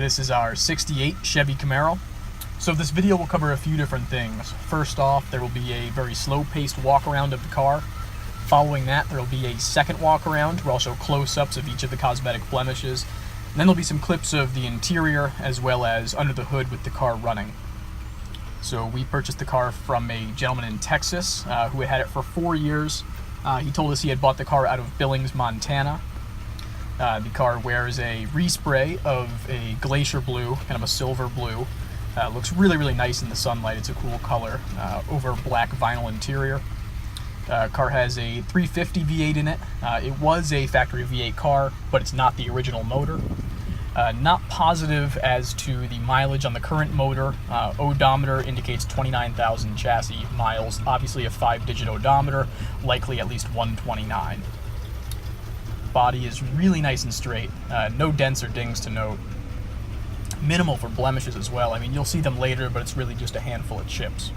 This is our 68 Chevy Camaro. So this video will cover a few different things. First off, there will be a very slow-paced walk-around of the car. Following that, there will be a second walk-around where I'll show close-ups of each of the cosmetic blemishes. And then there'll be some clips of the interior as well as under the hood with the car running. So we purchased the car from a gentleman in Texas who had it for 4 years. He told us he had bought the car out of Billings, Montana. The car wears a respray of a Glacier blue, kind of a silver blue. Looks really, really nice in the sunlight. It's a cool color over black vinyl interior. Car has a 350 V8 in it. It was a factory V8 car, but it's not the original motor. Not positive as to the mileage on the current motor. Odometer indicates 29,000 chassis miles. Obviously a 5-digit odometer, likely at least 129. Body is really nice and straight. No dents or dings to note. Minimal for blemishes as well. I mean, you'll see them later, but it's really just a handful of chips.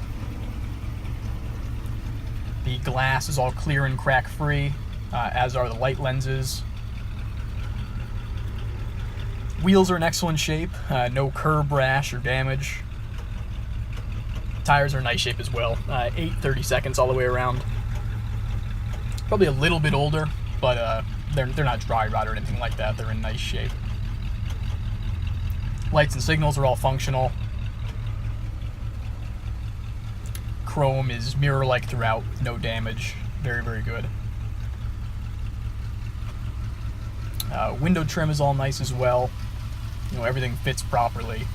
The glass is all clear and crack-free, as are the light lenses. Wheels are in excellent shape. No curb rash or damage. Tires are in nice shape as well. 8/32 all the way around. Probably a little bit older, but they're not dry rot or anything like that. They're in nice shape. Lights and signals are all functional. Chrome is mirror-like throughout, no damage. Very, very good. Window trim is all nice as well. You know, everything fits properly.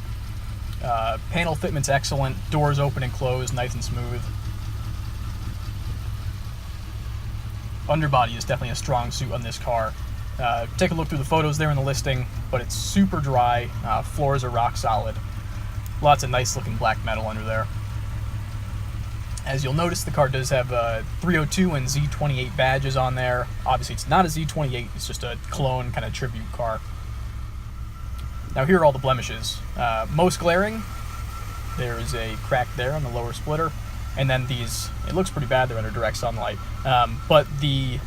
Panel fitment's excellent. Doors open and close, nice and smooth. Underbody is definitely a strong suit on this car. Take a look through the photos there in the listing, but it's super dry. Floors are rock solid. Lots of nice looking black metal under there. As you'll notice, the car does have 302 and Z28 badges on there. Obviously it's not a Z28, it's just a clone kind of tribute car. Now here are all the blemishes. Most glaring, there's a crack there on the lower splitter. And then these, it looks pretty bad, they're under direct sunlight. But the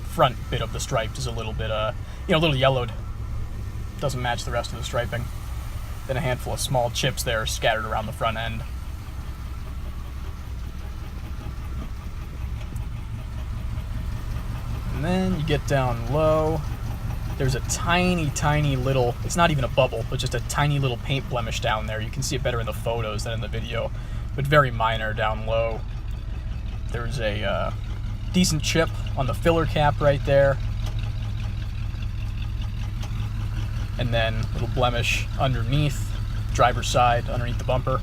front bit of the stripe is a little bit, a little yellowed. Doesn't match the rest of the striping. Then a handful of small chips there scattered around the front end. And then you get down low. There's a tiny, tiny little, it's not even a bubble, but just a tiny little paint blemish down there. You can see it better in the photos than in the video, but very minor down low. There's a decent chip on the filler cap right there. And then a little blemish underneath, driver's side, underneath the bumper.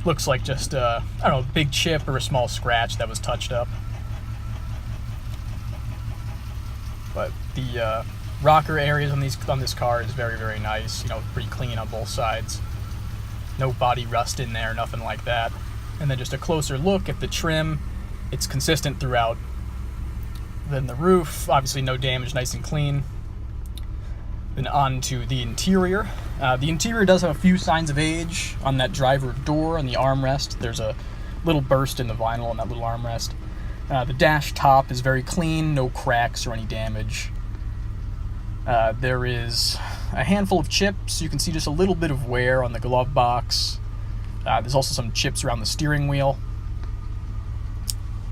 Looks like just, I don't know, a big chip or a small scratch that was touched up. But the rocker areas on this car is very, very nice. You know, pretty clean on both sides. No body rust in there, nothing like that. And then just a closer look at the trim. It's consistent throughout. Then the roof, obviously no damage, nice and clean. Then on to the interior. The interior does have a few signs of age on that driver door and the armrest. There's a little burst in the vinyl on that little armrest. The dash top is very clean, no cracks or any damage. There is a handful of chips. You can see just a little bit of wear on the glove box. There's also some chips around the steering wheel.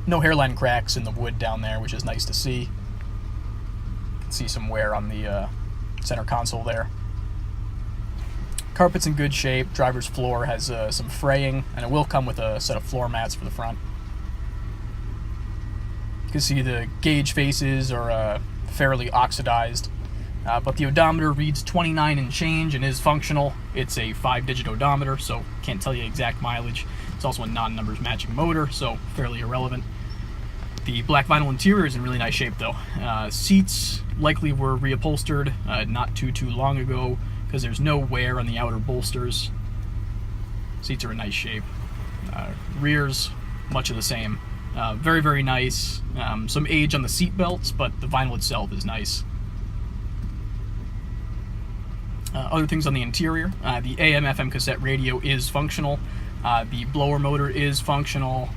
No hairline cracks in the wood down there, which is nice to see. You can see some wear on the center console there. Carpet's in good shape. Driver's floor has some fraying, and it will come with a set of floor mats for the front. You can see the gauge faces are fairly oxidized, but the odometer reads 29 and change and is functional. It's a 5-digit odometer, so can't tell you exact mileage. It's also a non-numbers matching motor, so fairly irrelevant. The black vinyl interior is in really nice shape though. Seats likely were reupholstered not too long ago because there's no wear on the outer bolsters. Seats are in nice shape. Rears, much of the same. Very, very nice. Some age on the seat belts, but the vinyl itself is nice. Other things on the interior, the AM/FM cassette radio is functional. The blower motor is functional.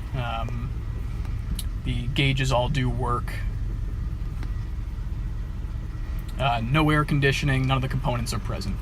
The gauges all do work. No air conditioning, none of the components are present.